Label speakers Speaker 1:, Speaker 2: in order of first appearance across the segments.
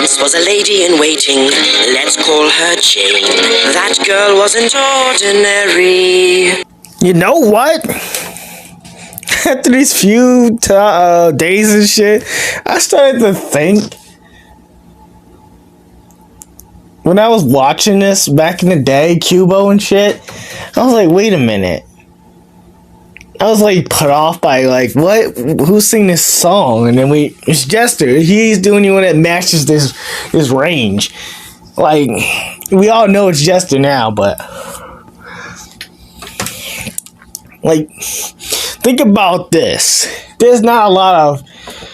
Speaker 1: Once was a lady in waiting, let's call her Jane. That girl wasn't ordinary.
Speaker 2: You know what? After these few days and shit, I started to think. When I was watching this back in the day, Cubo and shit, I was like, wait a minute. I was like put off by like, what? Who's singing this song? And then it's Jester. He's doing one that matches this range. Like, we all know it's Jester now, but like, think about this. There's not a lot of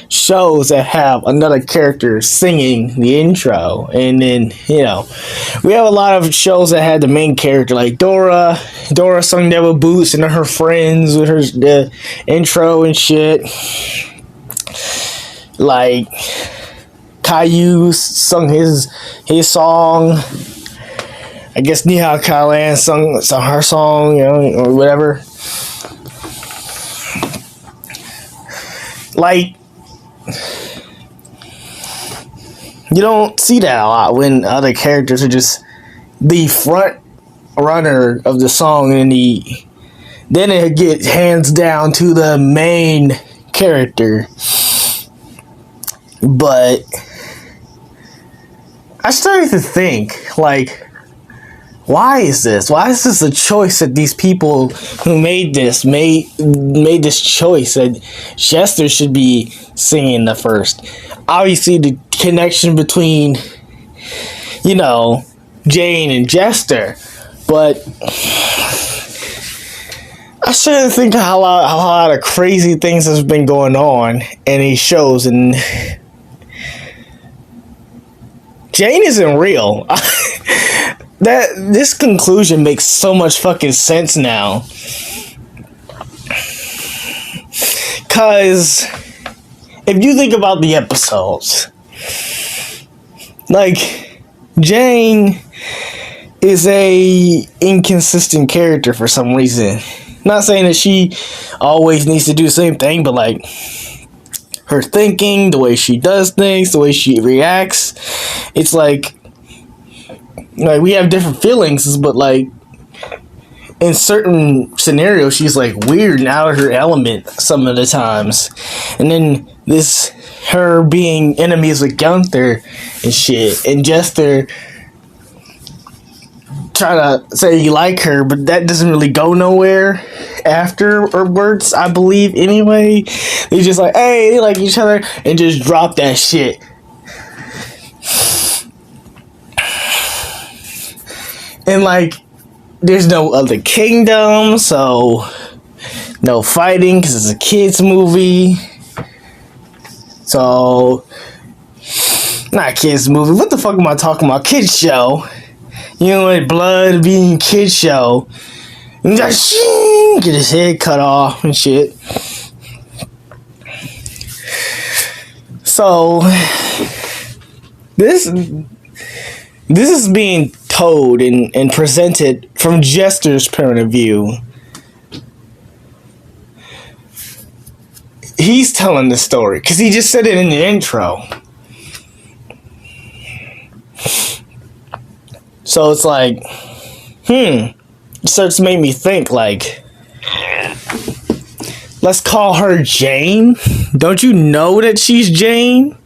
Speaker 2: shows that have another character singing the intro, and then we have a lot of shows that had the main character like Dora sung that with Boots and her friends with the intro and shit. Like Caillou sung his song. I guess Nihal Kailan sung her song, or whatever. Like, you don't see that a lot when other characters are just the front runner of the song, and then it gets hands down to the main character. But I started to think, like, why is this? Why is this a choice that these people who made this choice that Jester should be singing the first? Obviously, the connection between, Jane and Jester, but I started to think how a lot of crazy things has been going on in these shows, and Jane isn't real. This conclusion makes so much fucking sense now. Cause if you think about the episodes, like, Jane is a inconsistent character for some reason. Not saying that she always needs to do the same thing, but like her thinking, the way she does things, the way she reacts, it's like we have different feelings, but like in certain scenarios she's like weird and out of her element some of the times. And then her being enemies with Gunther and shit, and Jester try to say you like her, but that doesn't really go nowhere afterwards, I believe. Anyway, they just like, hey, they like each other, and just drop that shit. And like, there's no other kingdom, so no fighting because it's a kids movie. So, not kids movie. What the fuck am I talking about? Kids show. Like blood being kids show. And just get his head cut off and shit. So, this is being told and presented from Jester's point of view. He's telling the story because he just said it in the intro. So it's like, it starts to make me think, like, let's call her Jane. Don't you know that she's Jane?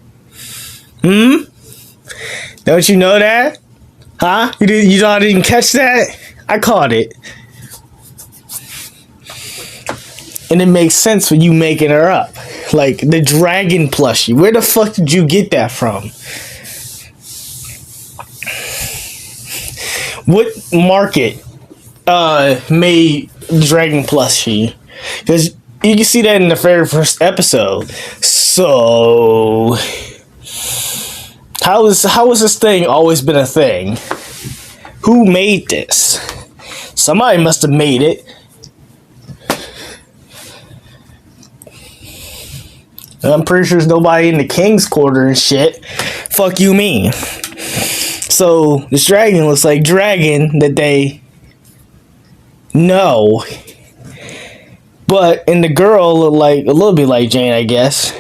Speaker 2: Don't you know that? Huh? You thought I didn't catch that? I caught it. And it makes sense when you making her up. Like, the dragon plushie. Where the fuck did you get that from? What market made dragon plushie? Because you can see that in the very first episode. So, how has this thing always been a thing? Who made this? Somebody must have made it. I'm pretty sure there's nobody in the King's Quarter and shit. Fuck you mean? So, this dragon looks like dragon that they know. But, and the girl looked like, a little bit like Jane, I guess.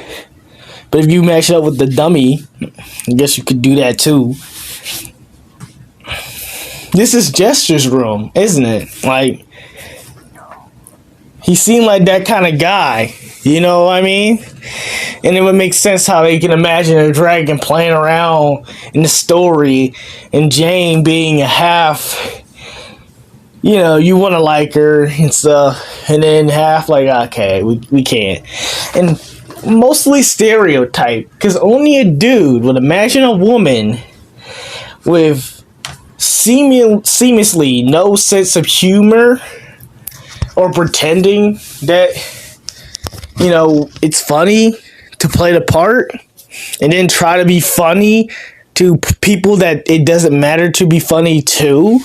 Speaker 2: But if you match it up with the dummy, I guess you could do that too. This is Jester's room, isn't it? Like, he seemed like that kind of guy. You know what I mean? And it would make sense how they can imagine a dragon playing around in the story and Jane being a half, you know, you want to like her and stuff, and then half like, okay, we can't. And mostly stereotype, because only a dude would imagine a woman with seamlessly no sense of humor or pretending that, you know, it's funny to play the part and then try to be funny to people that it doesn't matter to be funny to,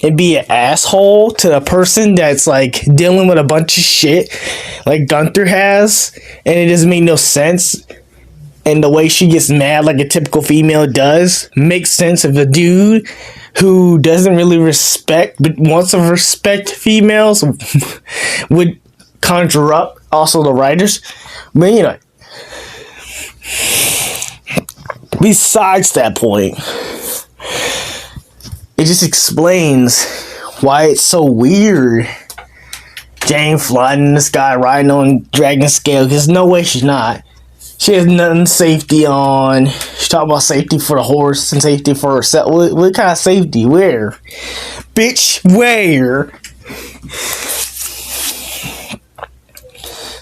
Speaker 2: and be an asshole to the person that's like dealing with a bunch of shit like Gunther has, and it doesn't make no sense. And the way she gets mad like a typical female does makes sense if a dude who doesn't really respect but wants to respect females would conjure up also the writers. But you know, besides that point, it just explains why it's so weird. Jane flying in the sky, riding on dragon scale, because no way she's not. She has nothing safety on. She talking about safety for the horse and safety for herself. What kind of safety? Where? Bitch, where?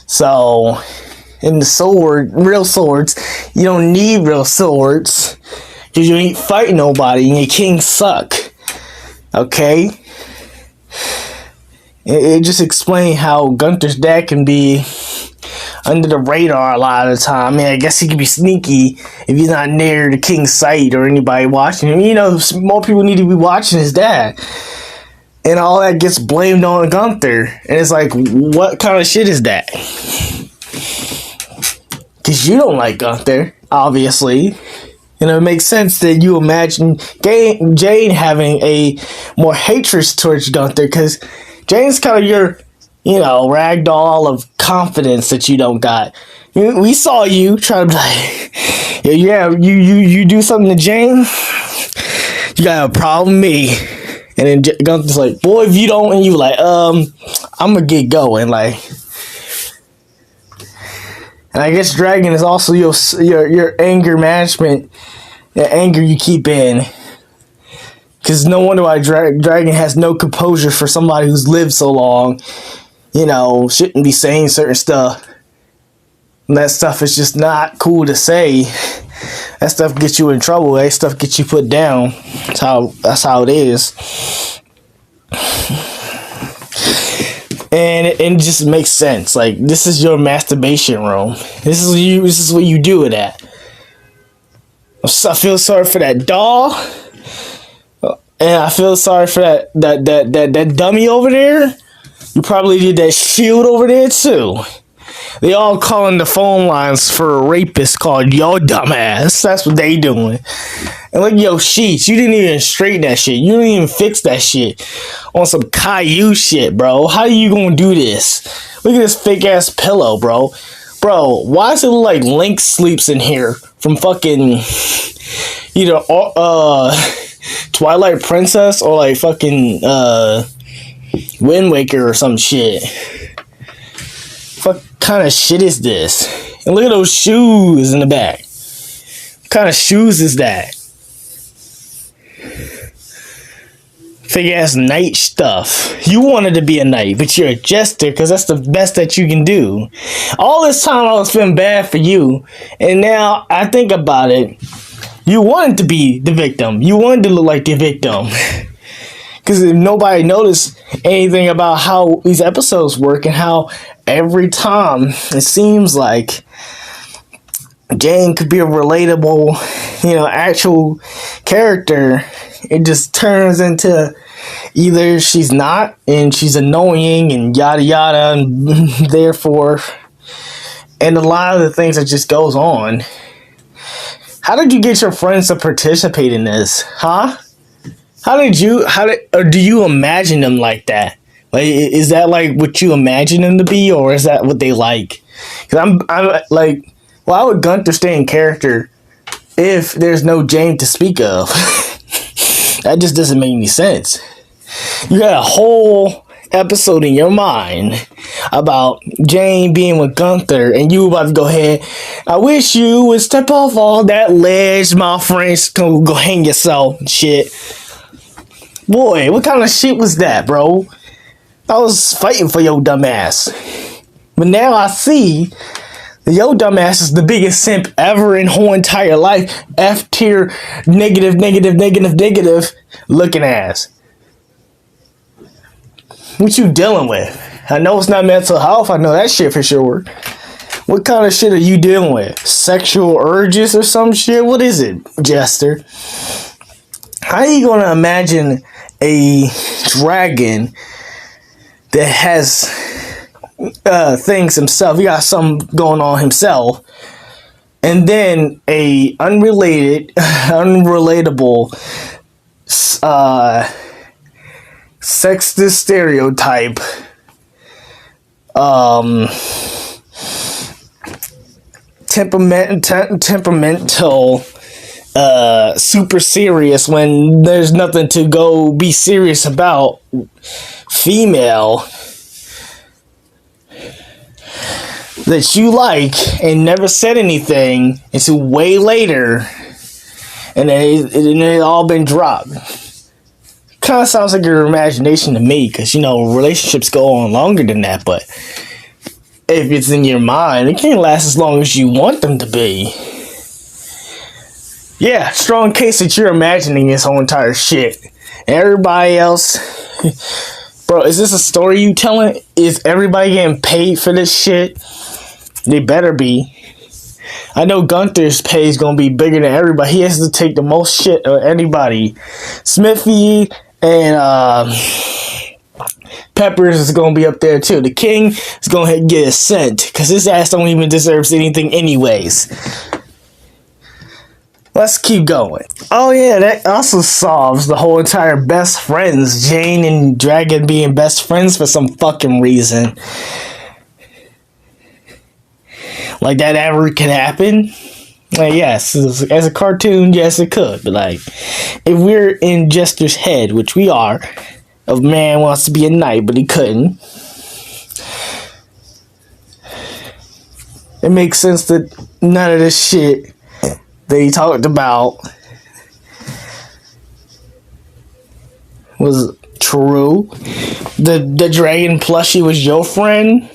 Speaker 2: So, in the sword, real swords, you don't need real swords because you ain't fighting nobody and your kings suck. Okay? It just explains how Gunther's dad can be under the radar a lot of the time. I mean, I guess he can be sneaky if he's not near the king's sight or anybody watching him. You know, more people need to be watching his dad. And all that gets blamed on Gunther. And it's like, what kind of shit is that? Because you don't like Gunther, obviously. And it makes sense that you imagine Jane having a more hatred towards Gunther, because Jane's kind of your, you know, ragdoll of confidence that you don't got. We saw you try to be like, yeah, you do something to Jane, you got a problem with me. And then Gunther's like, boy, if you don't, and you like, I'm gonna get going, like. And I guess Dragon is also your anger management, the anger you keep in. Because no wonder why Dragon has no composure for somebody who's lived so long. You know, shouldn't be saying certain stuff. And that stuff is just not cool to say. That stuff gets you in trouble. That stuff gets you put down. That's how it is. And it just makes sense. Like, this is your masturbation room. This is what you do it at. I feel sorry for that doll. And I feel sorry for that dummy over there. You probably did that shield over there too. They all calling the phone lines for a rapist called Yo Dumbass. That's what they doing. And look, yo, Sheets, you didn't even straighten that shit. You didn't even fix that shit on some Caillou shit, bro. How you gonna do this? Look at this fake ass pillow, bro. Bro, why does it look like Link sleeps in here from fucking either Twilight Princess or like fucking Wind Waker or some shit? What kind of shit is this? And look at those shoes in the back. What kind of shoes is that? Fake ass knight stuff. You wanted to be a knight, but you're a jester because that's the best that you can do. All this time I was feeling bad for you, and now I think about it. You wanted to be the victim. You wanted to look like the victim. Because if nobody noticed anything about how these episodes work and how every time it seems like Jane could be a relatable, you know, actual character, it just turns into either she's not and she's annoying and yada yada, and therefore, and a lot of the things that just goes on. How did you get your friends to participate in this, huh? Or do you imagine them like that? Like, is that like what you imagine them to be, or is that what they like? Cause I'm like, why would Gunther stay in character if there's no Jane to speak of? That just doesn't make any sense. You got a whole episode in your mind about Jane being with Gunther, and you about to go ahead. I wish you would step off all that ledge, my friends. Go hang yourself and shit. Boy, what kind of shit was that, bro? I was fighting for your dumb ass. But now I see that your dumb ass is the biggest simp ever in whole entire life. F tier, negative looking ass. What you dealing with? I know it's not mental health. I know that shit for sure. What kind of shit are you dealing with? Sexual urges or some shit? What is it, Jester? How are you gonna imagine a dragon that has things himself? He got something going on himself, and then a unrelatable, sexist stereotype, temperamental, super serious when there's nothing to go be serious about, female that you like and never said anything until way later, and then it all been dropped. Kind of sounds like your imagination to me, because relationships go on longer than that, but if it's in your mind, it can't last as long as you want them to be. Yeah, strong case that you're imagining this whole entire shit. Everybody else, bro, is this a story you telling? Is everybody getting paid for this shit? They better be. I know Gunther's pay is gonna be bigger than everybody. He has to take the most shit of anybody. Smithy and Peppers is gonna be up there too. The King is gonna get a cent because his ass don't even deserve anything anyways. Let's keep going. Oh yeah, that also solves the whole entire best friends. Jane and Dragon being best friends for some fucking reason. Like that ever could happen? Like, yes, as a cartoon, yes it could. But like, if we're in Jester's head, which we are, a man wants to be a knight, but he couldn't. It makes sense that none of this shit that he talked about was true. The dragon plushie was your friend.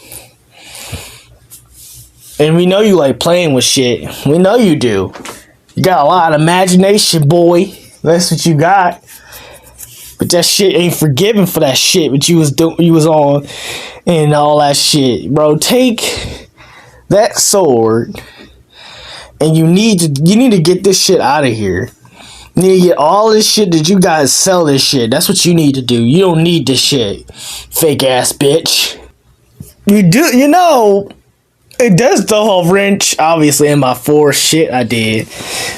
Speaker 2: And we know you like playing with shit. We know you do. You got a lot of imagination, boy. That's what you got. But that shit ain't forgiven for that shit that you was on and all that shit. Bro, take that sword and you need to get this shit out of here. You need to get all this shit that you guys sell this shit. That's what you need to do. You don't need this shit. Fake ass bitch. You do, it does the whole wrench, obviously, in my force shit I did.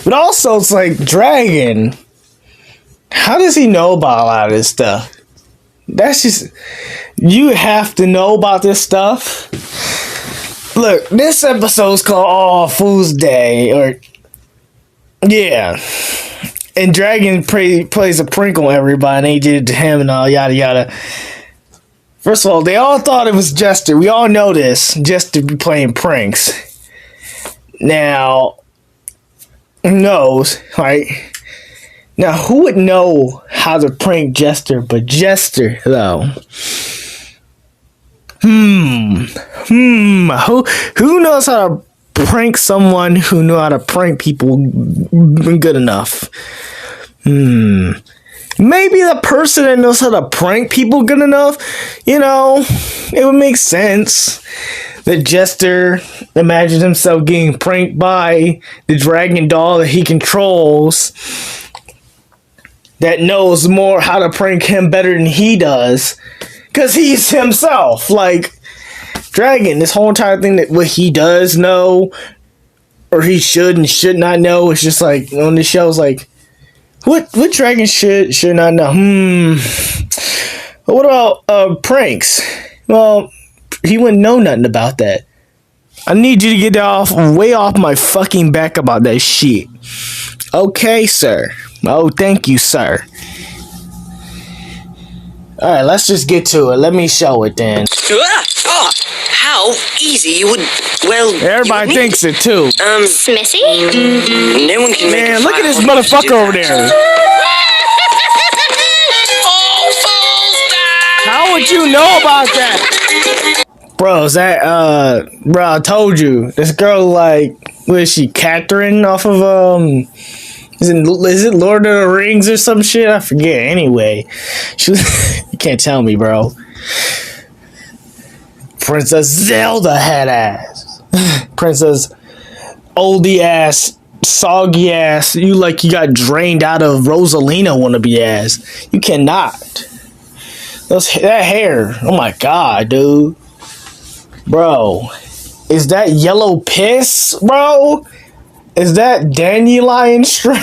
Speaker 2: But also, it's like, Dragon, how does he know about a lot of this stuff? That's just, you have to know about this stuff. Look, this episode's called All Fool's Day, or, yeah. And Dragon plays a prank on everybody, and they did it to him and all, yada yada. First of all, they all thought it was Jester. We all know this. Jester be playing pranks. Now, who knows, right? Now, who would know how to prank Jester but Jester, though? Who knows how to prank someone who knew how to prank people good enough? Maybe the person that knows how to prank people good enough, it would make sense that Jester imagined himself getting pranked by the dragon doll that he controls, that knows more how to prank him better than he does, because he's himself. Like, Dragon, this whole entire thing that what he does know, or he should and should not know, it's just like, on the show's like, What dragon should not know? What about pranks? Well, he wouldn't know nothing about that. I need you to get way off my fucking back about that shit. Okay, sir. Oh, thank you, sir. Alright, let's just get to it. Let me show it then.
Speaker 1: Oh, how easy you would. Well,
Speaker 2: Everybody thinks it too.
Speaker 3: Smithy?
Speaker 1: No one can make
Speaker 2: Man,
Speaker 1: a
Speaker 2: look at this
Speaker 1: fire
Speaker 2: motherfucker over there. How would you know about that? Bro, is that, bro, I told you. This girl, like, what is she, Catherine off of, is it Lord of the Rings or some shit? I forget. Anyway, she was, you can't tell me, bro. Princess Zelda had ass. Princess oldie ass, soggy ass. You got drained out of Rosalina wannabe ass. You cannot. That hair. Oh my god, dude. Bro, is that yellow piss, bro? Is that dandelion string?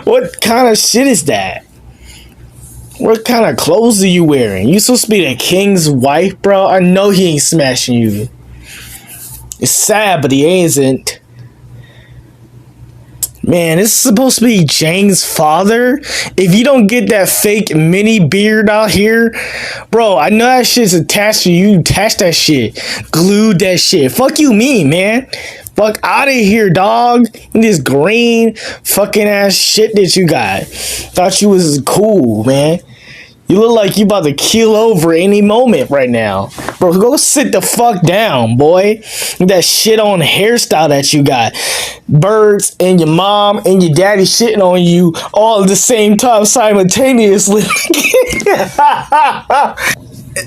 Speaker 2: What kind of shit is that? What kind of clothes are you wearing? You supposed to be the king's wife, bro? I know he ain't smashing you. It's sad, but he isn't. Man, this is supposed to be Jane's father. If you don't get that fake mini beard out here, bro, I know that shit's attached to you. Attach that shit. Glued that shit. Fuck you mean, man. Fuck out of here, dog. This green fucking ass shit that you got. Thought you was cool, man. You look like you about to keel over any moment right now. Bro, go sit the fuck down, boy. That shit on hairstyle that you got. Birds and your mom and your daddy shitting on you all at the same time simultaneously.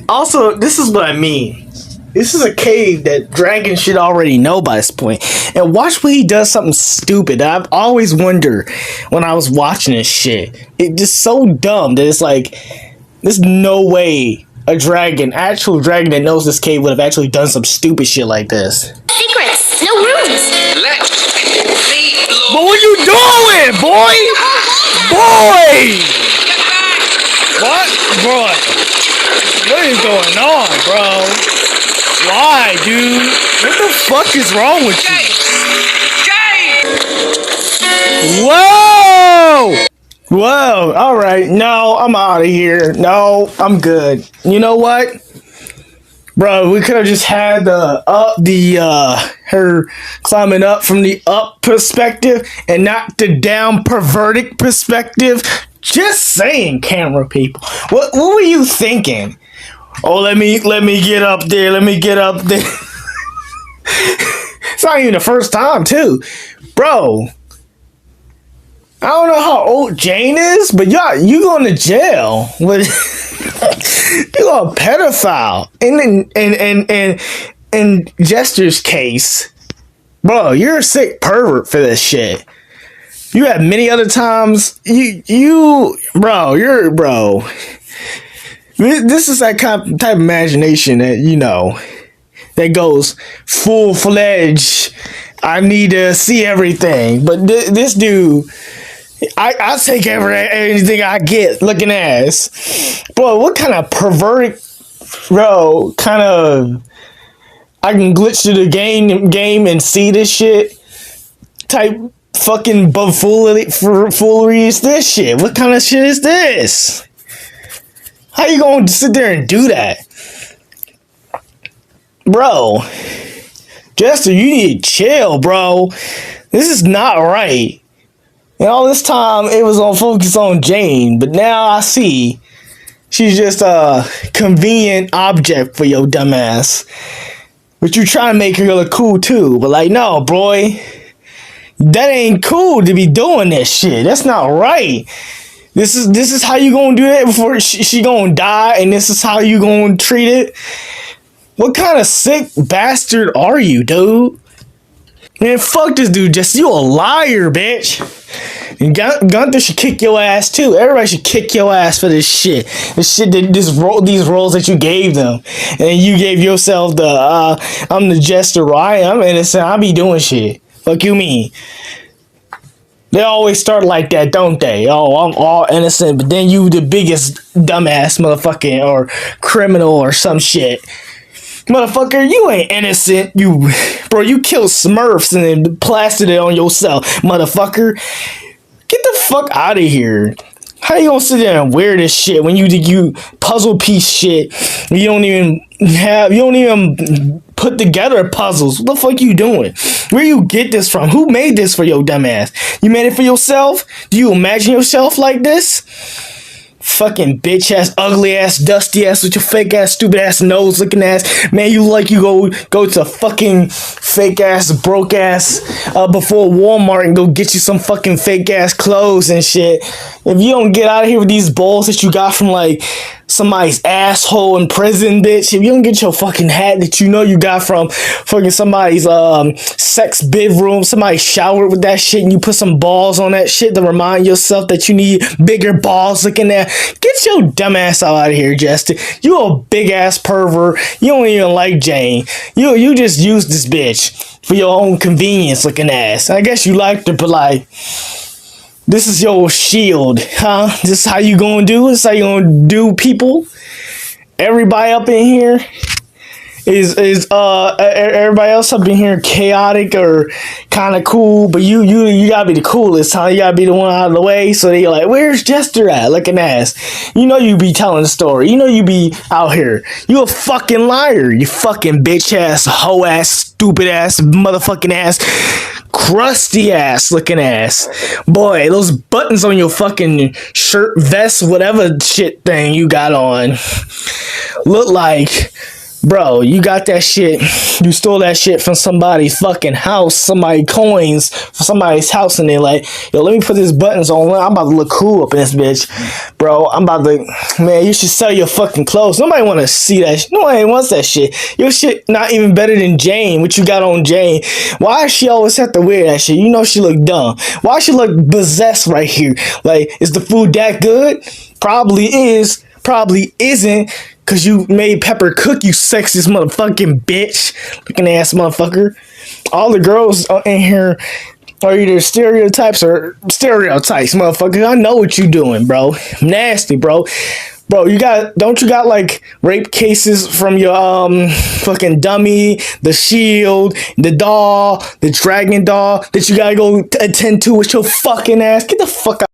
Speaker 2: Also, this is what I mean. This is a cave that Dragon should already know by this point. And watch when he does something stupid. I've always wondered when I was watching this shit. It's just so dumb that it's like, there's no way a dragon, actual dragon that knows this cave would have actually done some stupid shit like this.
Speaker 3: Secrets, no rooms.
Speaker 2: But what you doing, boy? Boy! What? Boy. What is going on, bro? Why, dude? What the fuck is wrong with you? Whoa! Whoa, alright. No, I'm out of here. No, I'm good. You know what? Bro, we could have just had her climbing up from the up perspective and not the down perverted perspective. Just saying, camera people. What were you thinking? Oh, let me get up there. Let me get up there. It's not even the first time, too. Bro. I don't know how old Jane is, but you going to jail. You a pedophile. In Jester's case, bro, you're a sick pervert for this shit. You have many other times. Bro. This is that type of imagination that, that goes full-fledged. I need to see everything. But this dude, I take anything I get looking ass. Bro, what kind of perverted, bro, I can glitch to the game and see this shit type fucking buffoonery is this shit? What kind of shit is this? How you gonna sit there and do that? Bro, Jester, you need to chill, bro. This is not right. And all this time, it was on focus on Jane, but now I see she's just a convenient object for your dumbass. But you trying to make her look cool too. But like, no, boy, that ain't cool to be doing this shit. That's not right. This is how you gonna do it before she gonna die, and this is how you gonna treat it. What kind of sick bastard are you, dude? Man, fuck this dude, Jester. You a liar, bitch. And Gunther should kick your ass too. Everybody should kick your ass for this shit. These roles that you gave them, and you gave yourself the I'm the Jester. I'm innocent. I be doing shit. Fuck you mean? They always start like that, don't they? Oh, I'm all innocent, but then you the biggest dumbass motherfucking or criminal or some shit. Motherfucker, you ain't innocent. You killed Smurfs and then plastered it on yourself. Motherfucker, get the fuck out of here. How you gonna sit there and wear this shit when you puzzle piece shit? You don't even put together puzzles. What the fuck you doing? Where you get this from? Who made this for your dumb ass? You made it for yourself? Do you imagine yourself like this? Fucking bitch ass, ugly ass, dusty ass with your fake ass, stupid ass nose looking ass. Man, you go to fucking fake ass, broke ass before Walmart and go get you some fucking fake ass clothes and shit. If you don't get out of here with these balls that you got from like somebody's asshole in prison, bitch. If you don't get your fucking hat that you know you got from fucking somebody's sex bid room, somebody showered with that shit and you put some balls on that shit to remind yourself that you need bigger balls looking at. Get your dumb ass out of here, Justin. You a big ass pervert. You don't even like Jane. You just use this bitch for your own convenience looking ass. I guess you liked her, but like, this is your shield, huh? This is how you gonna do? This is how you gonna do, people? Everybody up in here is everybody else up in here chaotic or kind of cool, but you gotta be the coolest, huh? You gotta be the one out of the way, so they're like, where's Jester at? Looking ass. You know you be telling the story. You know you be out here. You a fucking liar. You fucking bitch ass, hoe ass, stupid ass, motherfucking ass, crusty ass looking ass. Boy, those buttons on your fucking shirt, vest, whatever shit thing you got on look like, bro, you got that shit. You stole that shit from somebody's fucking house, somebody coins for somebody's house, and they're like, yo, let me put these buttons on. I'm about to look cool up in this bitch. Bro, I'm about to, man, you should sell your fucking clothes. Nobody want to see that shit. Nobody wants that shit. Your shit not even better than Jane, what you got on Jane. Why she always have to wear that shit? You know she look dumb. Why she look possessed right here? Like, is the food that good? Probably is. Probably isn't. Cause you made Pepper cook, you sexist motherfucking bitch. Looking ass motherfucker. All the girls in here are either stereotypes or stereotypes, motherfucker. I know what you doing, bro. Nasty, bro. Bro, don't you got like rape cases from your fucking dummy, the shield, the doll, the dragon doll that you gotta go attend to with your fucking ass? Get the fuck out.